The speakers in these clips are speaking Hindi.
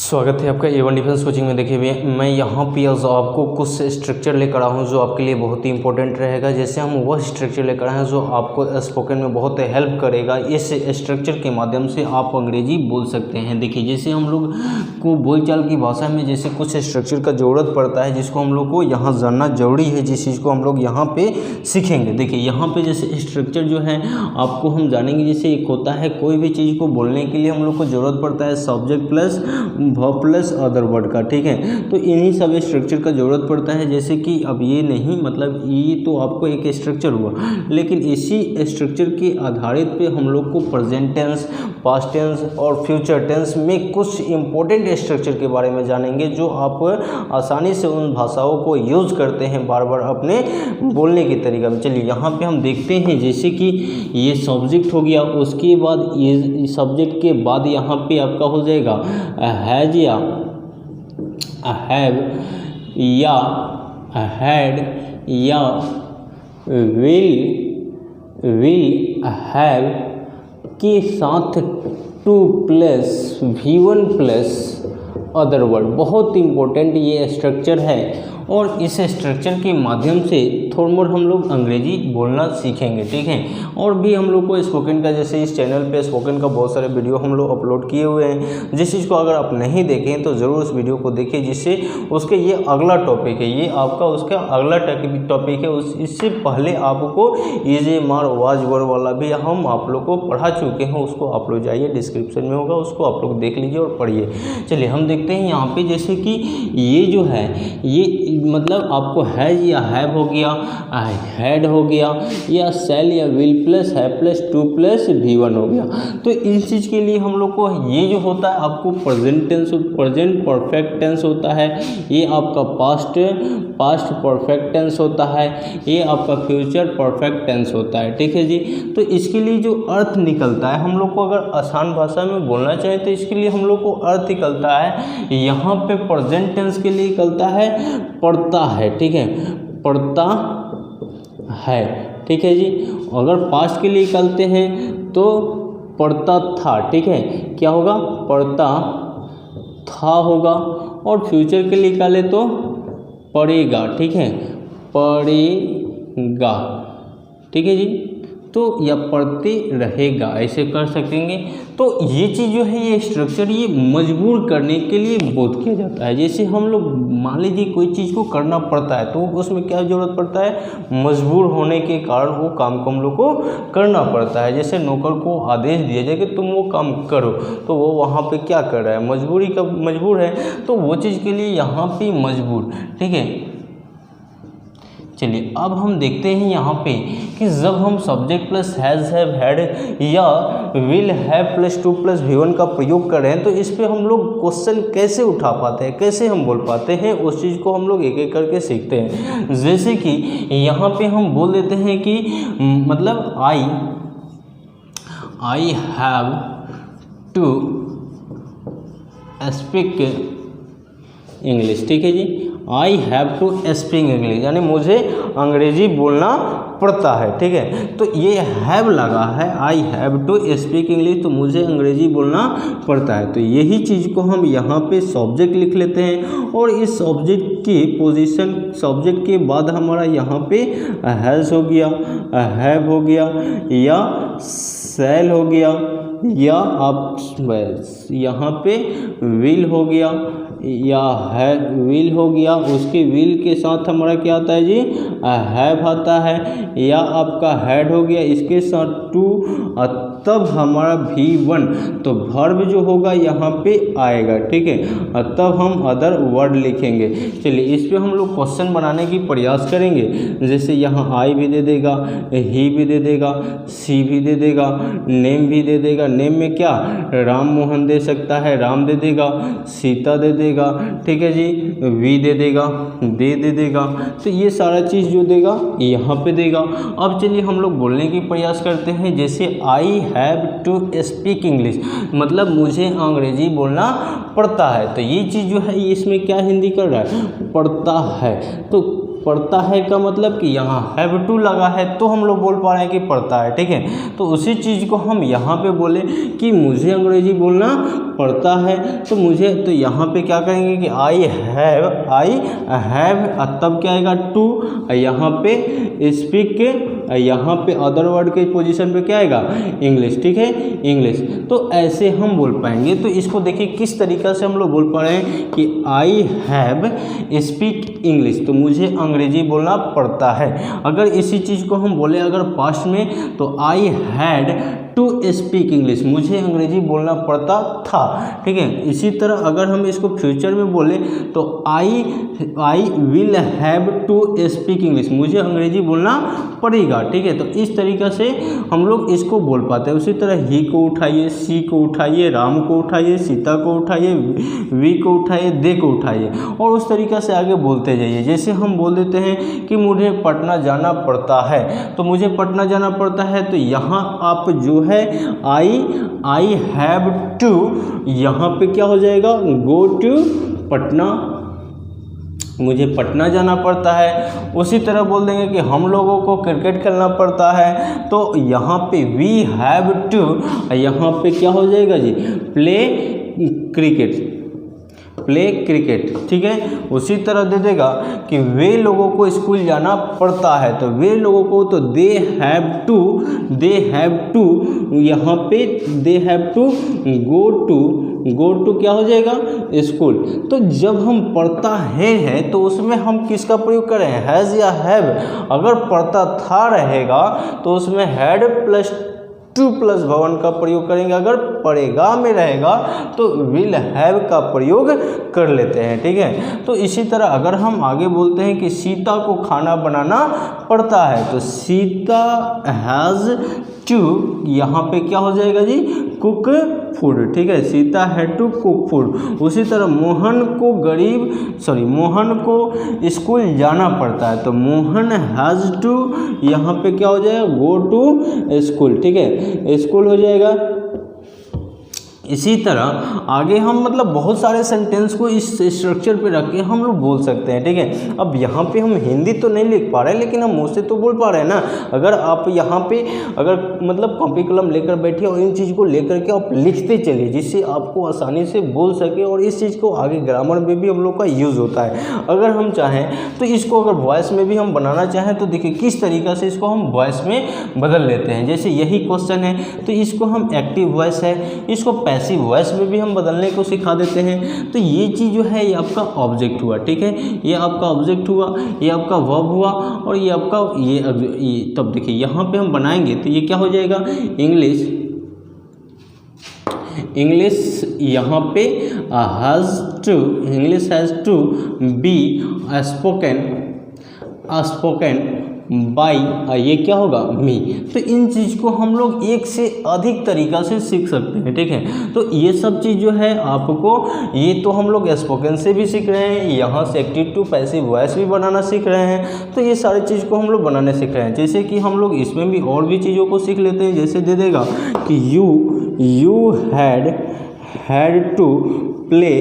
स्वागत है आपका A1 डिफेंस कोचिंग में। देखिए मैं यहाँ पे आज आपको कुछ स्ट्रक्चर लेकर आया हूँ जो आपके लिए बहुत ही इंपॉर्टेंट रहेगा। जैसे हम वह स्ट्रक्चर लेकर आए हैं जो आपको स्पोकन में बहुत हेल्प करेगा। इस स्ट्रक्चर के माध्यम से आप अंग्रेजी बोल सकते हैं। देखिए जैसे हम लोग को बोलचाल की भाषा में जैसे कुछ स्ट्रक्चर का ज़रूरत पड़ता है जिसको हम लोग को यहाँ जानना जरूरी है, जिस चीज़ को हम लोग यहाँ पर सीखेंगे। देखिए यहाँ पर जैसे स्ट्रक्चर जो है आपको हम जानेंगे। जैसे एक होता है कोई भी चीज़ को बोलने के लिए हम लोग को ज़रूरत पड़ता है subject plus verb plus other word का, ठीक है। तो इन्हीं सब स्ट्रक्चर का ज़रूरत पड़ता है। जैसे कि अब ये नहीं मतलब ये तो आपको एक स्ट्रक्चर हुआ, लेकिन इसी स्ट्रक्चर के आधारित पे हम लोग को प्रेजेंट टेंस, पास्ट टेंस और फ्यूचर टेंस में कुछ इंपॉर्टेंट स्ट्रक्चर के बारे में जानेंगे जो आप आसानी से उन भाषाओं को यूज़ करते हैं बार बार अपने बोलने के तरीका में। चलिए यहाँ पे हम देखते हैं जैसे कि ये सब्जेक्ट हो गया, उसके बाद ये सब्जेक्ट के बाद यहाँ पे आपका हो जाएगा हैज या हैव या हैड या विल हैव के साथ to plus V1 plus other word. बहुत इंपॉर्टेंट ये स्ट्रक्चर है और इस स्ट्रक्चर के माध्यम से थोड़ा मोर हम लोग अंग्रेजी बोलना सीखेंगे, ठीक है। और भी हम लोग को स्पोकन का जैसे इस चैनल पे स्पोकन का बहुत सारे वीडियो हम लोग अपलोड किए हुए हैं। जिस चीज़ को अगर आप नहीं देखें तो ज़रूर उस वीडियो को देखिए, जिससे उसके ये अगला टॉपिक है, ये आपका उसका अगला टॉपिक है। इससे पहले आपको ईजे मार वाज वर वाला भी हम आप लोग को पढ़ा चुके हैं, उसको आप लोग जाइए डिस्क्रिप्शन में होगा, उसको आप लोग देख लीजिए और पढ़िए। चलिए हम देखते हैं यहाँ पे जैसे कि ये जो है ये मतलब आपको हैज या हैव हो गया, हैड हो गया या सेल या विल प्लस है प्लस टू प्लस V1 हो गया। तो इस चीज़ के लिए हम लोग को ये जो होता है आपको present tense, present perfect tense होता है, ये आपका पास्ट परफेक्ट टेंस होता है, ये आपका फ्यूचर परफेक्ट टेंस होता है, ठीक है जी। तो इसके लिए जो अर्थ निकलता है हम लोग को अगर आसान भाषा में बोलना चाहें तो इसके लिए हम लोग को अर्थ निकलता है यहाँ पे प्रेजेंट टेंस के लिए निकलता है पढ़ता है, ठीक है, पढ़ता है, ठीक है जी। अगर पास्ट के लिए निकालते हैं तो पढ़ता था, ठीक है, क्या होगा पढ़ता था होगा। और फ्यूचर के लिए निकाले तो पढ़ेगा, ठीक है, पढ़ेगा, ठीक है जी। तो या पढ़ते रहेगा ऐसे कर सकेंगे। तो ये चीज़ जो है ये स्ट्रक्चर ये मजबूर करने के लिए बोध किया जाता है। जैसे हम लोग मान लीजिए कोई चीज़ को करना पड़ता है तो उसमें क्या ज़रूरत पड़ता है, मजबूर होने के कारण वो काम को हम लोग को करना पड़ता है। जैसे नौकर को आदेश दिया जाए कि तुम वो काम करो, तो वो वहाँ पे क्या कर रहा है, मजबूरी का मजबूर है, तो वो चीज़ के लिए यहाँ पे मजबूर, ठीक है। चलिए अब हम देखते हैं यहाँ पे कि जब हम subject plus has have had या will have plus to plus V1 का प्रयोग कर रहे हैं तो इस पे हम लोग क्वेश्चन कैसे उठा पाते हैं, कैसे हम बोल पाते हैं, उस चीज़ को हम लोग एक एक करके सीखते हैं। जैसे कि यहाँ पे हम बोल देते हैं कि मतलब I have to speak English, ठीक है जी। I have to speak English यानी मुझे अंग्रेजी बोलना पड़ता है, ठीक है। तो ये हैव लगा है, I have to speak English, तो मुझे अंग्रेजी बोलना पड़ता है। तो यही चीज़ को हम यहाँ पे सब्जेक्ट लिख लेते हैं और इस सब्जेक्ट की पोजीशन सब्जेक्ट के बाद हमारा यहाँ पे हैज़ हो गया, हैव हो गया या सेल हो गया या आप यहाँ पे विल हो गया या है विल हो गया, उसके विल के साथ हमारा क्या आता है जी, हैव आता है या आपका हैड हो गया, इसके साथ टू, तब हमारा V1 तो वर्ब जो होगा यहाँ पे आएगा, ठीक है। तब हम अदर वर्ड लिखेंगे। चलिए इस पे हम लोग क्वेश्चन बनाने की प्रयास करेंगे। जैसे यहाँ आई भी दे देगा, ही भी दे देगा, सी भी दे देगा, नेम भी दे देगा। नेम में क्या राम मोहन दे सकता है, राम दे देगा, सीता दे देगा, ठीक है जी, वी दे देगा, दे देगा। तो ये सारा चीज़ जो देगा यहाँ पे देगा। अब चलिए हम लोग बोलने की प्रयास करते हैं। जैसे I have to speak English मतलब मुझे अंग्रेजी बोलना पड़ता है। तो ये चीज़ जो है इसमें क्या हिंदी कर रहा है, पढ़ता है। तो पढ़ता है का मतलब कि यहाँ हैव टू लगा है तो हम लोग बोल पा रहे हैं कि पढ़ता है, ठीक है। तो उसी चीज़ को हम यहाँ पे बोले कि मुझे अंग्रेजी बोलना पड़ता है, तो मुझे तो यहाँ पे क्या करेंगे कि आई हैव तब क्या आएगा टू, यहाँ पे स्पीक के, यहाँ पे अदर वर्ड के पोजीशन पे क्या आएगा इंग्लिश, ठीक है, इंग्लिश। तो ऐसे हम बोल पाएंगे। तो इसको देखिए किस तरीक़ा से हम लोग बोल पा रहे हैं कि आई हैव स्पीक इंग्लिश, तो मुझे अंग्रेजी बोलना पड़ता है। अगर इसी चीज़ को हम बोले अगर पास्ट में, तो I had to speak English, मुझे अंग्रेजी बोलना पड़ता था, ठीक है। इसी तरह अगर हम इसको फ्यूचर में बोले तो I will have to speak English, मुझे अंग्रेजी बोलना पड़ेगा, ठीक है। तो इस तरीक़ा से हम लोग इसको बोल पाते हैं। उसी तरह ही को उठाइए, सी को उठाइए, राम को उठाइए, सीता को उठाइए, वी को उठाइए, दे को उठाइए, और उस तरीक़ा से आगे बोलते जाइए। जैसे हम बोल देते हैं कि मुझे पटना जाना पड़ता है, तो मुझे पटना जाना पड़ता है, तो यहाँ आप जो है आई हैव टू, यहाँ पे क्या हो जाएगा गो टू पटना, मुझे पटना जाना पड़ता है। उसी तरह बोल देंगे कि हम लोगों को क्रिकेट खेलना पड़ता है, तो यहाँ पे वी हैव टू, यहाँ पे क्या हो जाएगा जी प्ले क्रिकेट, ठीक है। उसी तरह दे देगा कि वे लोगों को स्कूल जाना पड़ता है, तो वे लोगों को तो दे हैव टू, यहाँ पे they have to go to क्या हो जाएगा स्कूल। तो जब हम पढ़ता है तो उसमें हम किसका प्रयोग करें, हैज़ या हैव। अगर पढ़ता था रहेगा तो उसमें हैड प्लस टू प्लस भवन का प्रयोग करेंगे। अगर पढ़ेगा में रहेगा तो विल हैव का प्रयोग कर लेते हैं, ठीक है। तो इसी तरह अगर हम आगे बोलते हैं कि सीता को खाना बनाना पड़ता है, तो सीता हैज़ टू, यहाँ पे क्या हो जाएगा जी कुक फूड, ठीक है, Sita had to cook food. उसी तरह मोहन को स्कूल जाना पड़ता है, तो मोहन हैज़ टू, यहाँ पे क्या हो जाएगा गो टू स्कूल, ठीक है, स्कूल हो जाएगा। इसी तरह आगे हम मतलब बहुत सारे सेंटेंस को इस स्ट्रक्चर पे रख के हम लोग बोल सकते हैं, ठीक है। अब यहाँ पे हम हिंदी तो नहीं लिख पा रहे हैं, लेकिन हम मुँह से तो बोल पा रहे हैं ना। अगर आप यहाँ पे अगर मतलब कॉपी कलम लेकर बैठे और इन चीज़ को लेकर के आप लिखते चलिए, जिससे आपको आसानी से बोल सके, और इस चीज़ को आगे ग्रामर में भी हम लोग का यूज़ होता है। अगर हम चाहें तो इसको अगर वॉइस में भी हम बनाना चाहें तो देखिए किस तरीक़ा से इसको हम वॉइस में बदल लेते हैं। जैसे यही क्वेश्चन है तो इसको हम एक्टिव वॉइस है, इसको पैसिव वॉइस में भी हम बदलने को सिखा देते हैं। तो ये चीज़ जो है ये आपका ऑब्जेक्ट हुआ, ठीक है, ये आपका ऑब्जेक्ट हुआ, ये आपका वर्ब हुआ, और ये आपका ये तब देखिए यहाँ पे हम बनाएंगे तो ये क्या हो जाएगा इंग्लिश यहाँ पे English has to be spoken by, ये क्या होगा मी। तो इन चीज़ को हम लोग एक से अधिक तरीक़ा से सीख सकते हैं, ठीक है। तो ये सब चीज़ जो है आपको, ये तो हम लोग स्पोकन से भी सीख रहे हैं, यहाँ से एक्टिव टू पैसिव वॉइस भी बनाना सीख रहे हैं। तो ये सारी चीज़ को हम लोग बनाने सीख रहे हैं। जैसे कि हम लोग इसमें भी और भी चीज़ों को सीख लेते हैं। जैसे दे देगा कि you had to play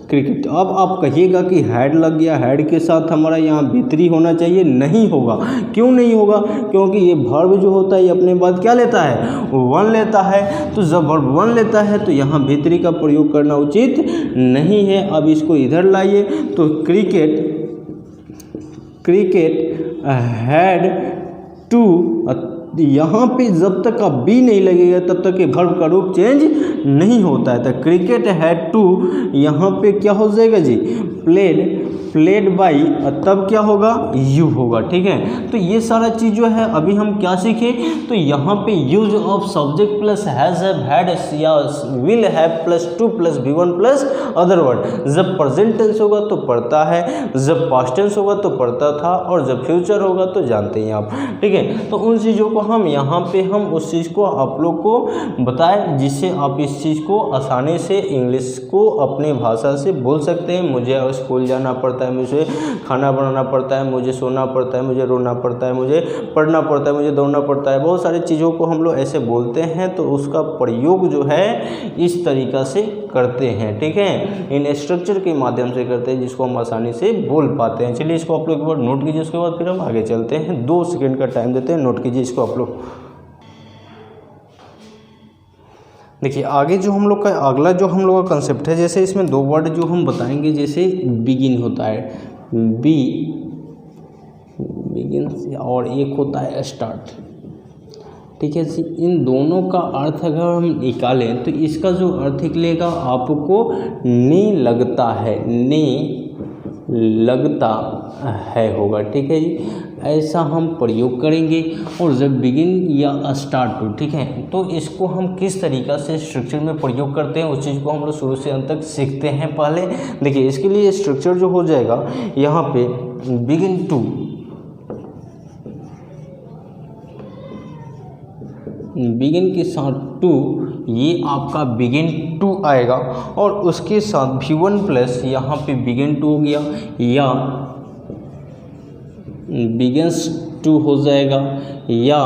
cricket. अब आप कहिएगा कि हैड लग गया, हैड के साथ हमारा यहाँ भीतरी होना चाहिए, नहीं होगा। क्यों नहीं होगा? क्योंकि ये वर्ब जो होता है ये अपने बाद क्या लेता है, वन लेता है। तो जब वर्ब वन लेता है तो यहाँ भीतरी का प्रयोग करना उचित नहीं है। अब इसको इधर लाइए तो क्रिकेट हैड टू, यहाँ पे जब तक का बी नहीं लगेगा तब तक के वर्ब का रूप चेंज नहीं होता है। तो क्रिकेट हैड टू, यहाँ पे क्या हो जाएगा जी, प्लेड बाई, तब क्या होगा, यू होगा, ठीक है। तो ये सारा चीज़ जो है अभी हम क्या सीखे, तो यहाँ पे use of subject plus has have had या will have plus to plus V1 plus other word. जब प्रेजेंट टेंस होगा तो पढ़ता है, जब पास्ट टेंस होगा तो पढ़ता था, और जब फ्यूचर होगा तो जानते हैं आप, ठीक है। तो उन चीज़ों को हम यहाँ पे हम उस चीज़ को आप लोग को बताएं जिससे आप इस चीज़ को आसानी से इंग्लिश को अपनी भाषा से बोल सकते हैं। मुझे स्कूल जाना पड़ता पड़ता है, मुझे खाना बनाना पड़ता है, मुझे सोना पड़ता है, मुझे रोना पड़ता है, मुझे पढ़ना पड़ता है, मुझे दौड़ना पड़ता है, बहुत सारी चीज़ों को हम लोग ऐसे बोलते हैं। तो उसका प्रयोग जो है इस तरीक़ा से करते हैं, ठीक है, इन स्ट्रक्चर के माध्यम से करते हैं जिसको हम आसानी से बोल पाते हैं। चलिए इसको आप लोग एक बार नोट कीजिए, उसके बाद फिर हम आगे चलते हैं। 2 सेकंड का टाइम देते हैं, नोट कीजिए इसको आप लोग। देखिए आगे जो हम लोग का अगला जो हम लोग का कंसेप्ट है, जैसे इसमें 2 वर्ड जो हम बताएंगे, जैसे बिगिन होता है, बिगिन, और एक होता है स्टार्ट, ठीक है जी। इन दोनों का अर्थ अगर हम निकालें तो इसका जो अर्थ निकलेगा आपको ने लगता है, ने लगता है होगा, ठीक है जी। ऐसा हम प्रयोग करेंगे। और जब बिगिन या स्टार्ट टू, ठीक है, तो इसको हम किस तरीक़ा से स्ट्रक्चर में प्रयोग करते हैं उस चीज़ को हम लोग शुरू से अंत तक सीखते हैं। पहले देखिए इसके लिए स्ट्रक्चर जो हो जाएगा यहाँ पे बिगिन टू, बिगिन के साथ टू, ये आपका बिगिन टू आएगा। और उसके साथ V1 प्लस यहाँ पे बिगिन टू हो गया, या बिगिंस टू हो जाएगा, या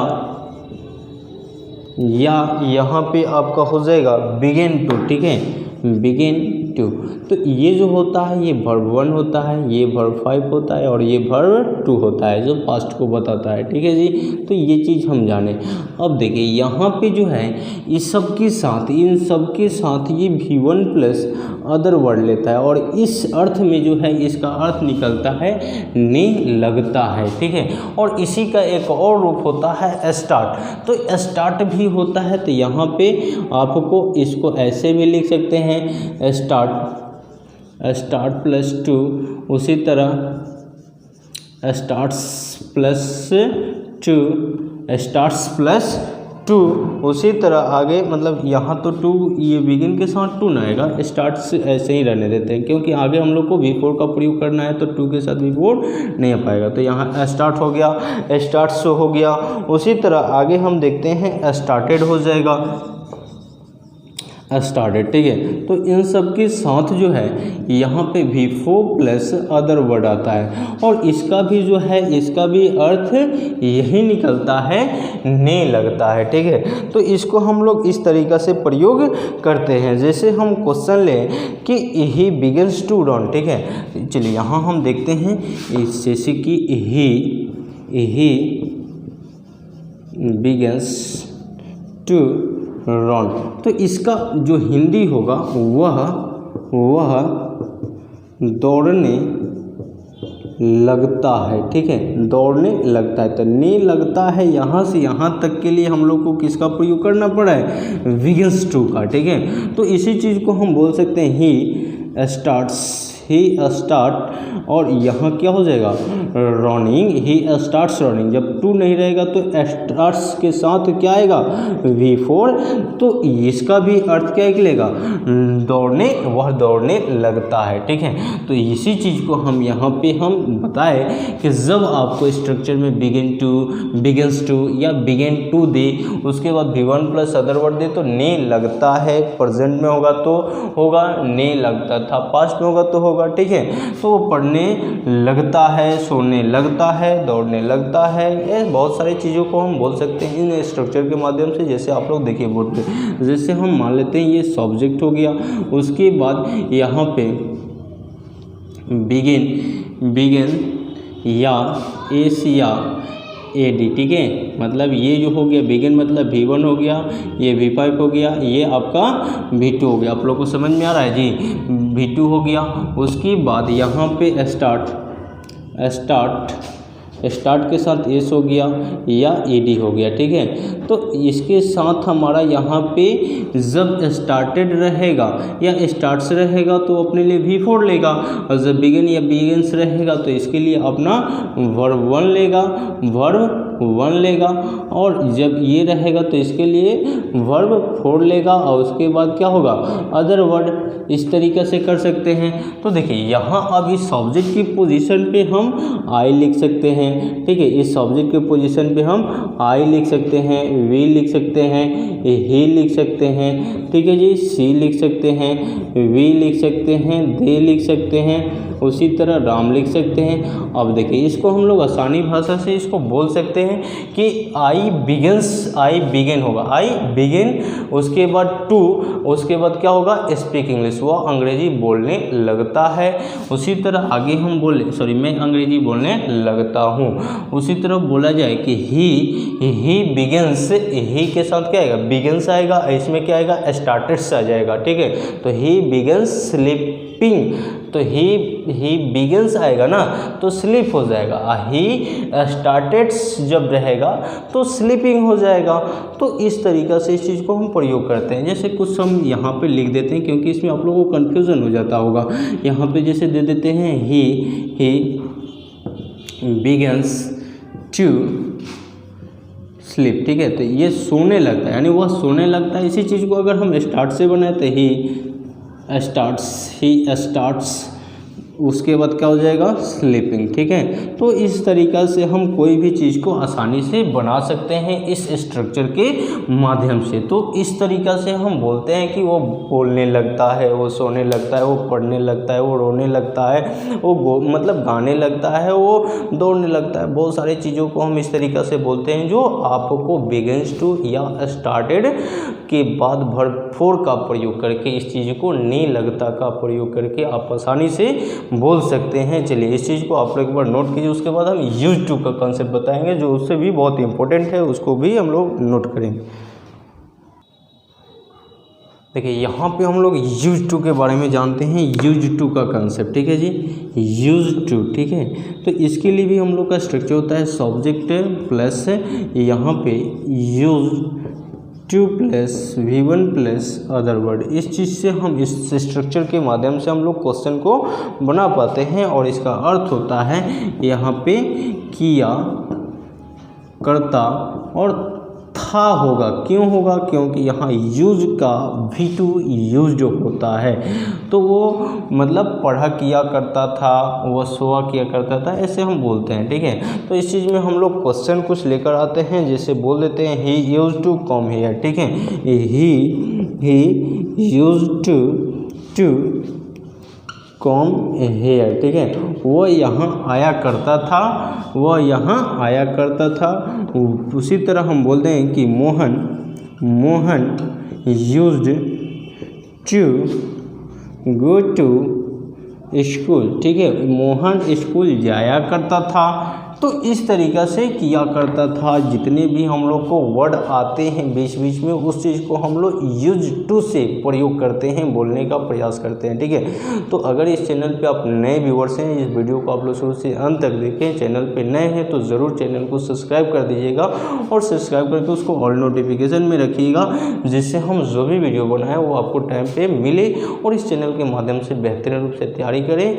यहाँ पे आपका हो जाएगा बिगिन टू, ठीक है, बिगिन टू। तो ये जो होता है ये वर्ब 1 होता है, ये वर्ब 5 होता है, और ये वर्ब 2 होता है जो पास्ट को बताता है, ठीक है जी। तो ये चीज़ हम जाने। अब देखिए यहाँ पे जो है इस सब के साथ, इन सब के साथ ये V1 प्लस अदर वर्ड लेता है, और इस अर्थ में जो है इसका अर्थ निकलता है ने लगता है, ठीक है। और इसी का एक और रूप होता है स्टार्ट। तो स्टार्ट भी होता है, तो यहाँ पे आपको इसको ऐसे भी लिख सकते हैं, स्टार्ट प्लस टू, उसी तरह स्टार्ट्स प्लस टू, उसी तरह आगे, मतलब यहाँ तो 2, ये बिगिन के साथ 2 ना आएगा, स्टार्ट्स ऐसे ही रहने देते हैं क्योंकि आगे हम लोग को V4 का प्रयोग करना है, तो 2 के साथ V4 नहीं आ पाएगा। तो यहाँ स्टार्ट हो गया, स्टार्ट्स हो गया। उसी तरह आगे हम देखते हैं स्टार्टेड हो जाएगा, स्टार्टेड, ठीक है। तो इन सब के साथ जो है यहाँ पे V4 प्लस अदर वर्ड आता है, और इसका भी जो है इसका भी अर्थ यही निकलता है, ने लगता है, ठीक है। तो इसको हम लोग इस तरीक़ा से प्रयोग करते हैं। जैसे हम क्वेश्चन लें कि ही बिगिंस टू रन, ठीक है। चलिए यहाँ हम देखते हैं, जैसे कि ही बिगिंस टू रन, तो इसका जो हिंदी होगा वह दौड़ने लगता है, ठीक है, दौड़ने लगता है। तो ने लगता है यहाँ से यहाँ तक के लिए हम लोग को किसका प्रयोग करना पड़ा है, बिगिंस टू का, ठीक है। तो इसी चीज़ को हम बोल सकते हैं ही स्टार्ट, और यहाँ क्या हो जाएगा रनिंग, ही स्टार्ट्स रनिंग। जब 2 नहीं रहेगा तो स्टार्ट्स के साथ क्या आएगा V4, तो इसका भी अर्थ क्या निकलेगा, दौड़ने, वह दौड़ने लगता है, ठीक है। तो इसी चीज़ को हम यहाँ पे हम बताए कि जब आपको स्ट्रक्चर में बिगिंस टू या बिगिन टू दे, उसके बाद V1 प्लस अदर वर्ड दे, तो ने लगता है, प्रेजेंट में होगा तो होगा ने लगता था, पास्ट में होगा तो होगा, ठीक है। तो वो पढ़ने लगता है, सोने लगता है, दौड़ने लगता है, ये बहुत सारी चीज़ों को हम बोल सकते हैं इन स्ट्रक्चर के माध्यम से। जैसे आप लोग देखिए बोर्ड पे, जैसे हम मान लेते हैं ये सब्जेक्ट हो गया, उसके बाद यहाँ पे बिगिन या एस या AD, ठीक है। मतलब ये जो हो गया बिगिन मतलब V1 हो गया, ये V5 हो गया, ये आपका V2 हो गया। आप लोग को समझ में आ रहा है जी, V2 हो गया। उसके बाद यहाँ पे स्टार्ट के साथ S हो गया या AD हो गया, ठीक है। तो इसके साथ हमारा यहाँ पे जब स्टार्टेड रहेगा या स्टार्ट्स रहेगा तो अपने लिए V4 लेगा, और जब बिगिन या बिगिंस रहेगा तो इसके लिए अपना वर्ब 1 लेगा, वर्ब वन लेगा, और जब ये रहेगा तो इसके लिए वर्ब फोर लेगा, और उसके बाद क्या होगा अदर वर्ड। इस तरीक़े से कर सकते हैं। तो देखिए यहाँ अब इस सब्जेक्ट की पोजीशन पे हम आई लिख सकते हैं, ठीक है। इस सब्जेक्ट के पोजीशन पे हम आई लिख सकते हैं, वी लिख सकते हैं, ही लिख सकते हैं, ठीक है जी, सी लिख सकते हैं, वी लिख सकते हैं, दे लिख सकते हैं, उसी तरह राम लिख सकते हैं। अब देखिए इसको हम लोग आसानी भाषा से इसको बोल सकते हैं कि आई बिगिनस, आई बिगिन होगा, आई बिगिन, उसके बाद टू, उसके बाद क्या होगा स्पीक इंग्लिश, वो अंग्रेजी बोलने लगता है। उसी तरह आगे हम मैं अंग्रेजी बोलने लगता हूँ। उसी तरह बोला जाए कि ही बिगिनस, ही के साथ क्या आएगा बिगिनस आएगा, इसमें क्या आएगा स्टार्टेड्स आ जाएगा, ठीक है। तो ही बिगिनस स्लीपिंग, तो ही बिगिनस आएगा ना तो स्लीप हो जाएगा, ही स्टार्टेड्स जब रहेगा तो स्लीपिंग हो जाएगा। तो इस तरीक़ा से इस चीज़ को हम प्रयोग करते हैं। जैसे कुछ हम यहाँ पे लिख देते हैं क्योंकि इसमें आप लोगों को कन्फ्यूज़न हो जाता होगा। यहाँ पे जैसे दे देते हैं ही बिगिनस टू स्लीप, ठीक है। तो ये सोने लगता है, यानी वह सोने लगता है। इसी चीज़ को अगर हम स्टार्ट से बनाए तो ही स्टार्ट्स, उसके बाद क्या हो जाएगा स्लीपिंग, ठीक है। तो इस तरीक़ा से हम कोई भी चीज़ को आसानी से बना सकते हैं इस स्ट्रक्चर के माध्यम से। तो इस तरीक़ा से हम बोलते हैं कि वो बोलने लगता है, वो सोने लगता है, वो पढ़ने लगता है, वो रोने लगता है, वो मतलब गाने लगता है, वो दौड़ने लगता है। बहुत सारी चीज़ों को हम इस तरीक़ा से बोलते हैं जो आपको बिगिन्स टू या स्टार्टेड के बाद वर्ब फोर का प्रयोग करके, इस चीज़ को नहीं लगता का प्रयोग करके आप आसानी से बोल सकते हैं। चलिए इस चीज़ को आप लोग एक बार नोट कीजिए, उसके बाद हम यूज टू का कॉन्सेप्ट बताएंगे जो उससे भी बहुत इंपॉर्टेंट है, उसको भी हम लोग नोट करेंगे। देखिए यहाँ पे हम लोग यूज टू के बारे में जानते हैं, यूज टू का कंसेप्ट, ठीक है जी, यूज टू, ठीक है। तो इसके लिए भी हम लोग का स्ट्रक्चर होता है सब्जेक्ट प्लस यहाँ पे use to plus V1 plus other word. इस चीज़ से हम इस स्ट्रक्चर के माध्यम से हम लोग क्वेश्चन को बना पाते हैं। और इसका अर्थ होता है यहाँ पे किया, करता और था होगा। क्यों होगा? क्योंकि यहाँ यूज का V2 यूज्ड होता है। तो वो मतलब पढ़ा किया करता था, वो सोआ किया करता था, ऐसे हम बोलते हैं, ठीक है। तो इस चीज़ में हम लोग क्वेश्चन कुछ लेकर आते हैं, जैसे बोल देते हैं he used to come here, ठीक है। He used to come here, ठीक है। वो यहाँ आया करता था, वह यहाँ आया करता था। उसी तरह हम बोलते हैं कि Mohan used to go to school, ठीक है। मोहन स्कूल जाया करता था। तो इस तरीक़ा से किया करता था। जितने भी हम लोग को वर्ड आते हैं बीच बीच में, उस चीज़ को हम लोग यूज टू से प्रयोग करते हैं, बोलने का प्रयास करते हैं, ठीक है। तो अगर इस चैनल पे आप नए व्यूअर्स हैं, इस वीडियो को आप लोग शुरू से अंत तक देखें, चैनल पे नए हैं तो ज़रूर चैनल को सब्सक्राइब कर दीजिएगा और सब्सक्राइब करके उसको ऑल नोटिफिकेशन में रखिएगा, जिससे हम जो भी वीडियो बनाएं वो आपको टाइम पे मिले और इस चैनल के माध्यम से बेहतरीन रूप से तैयारी करें।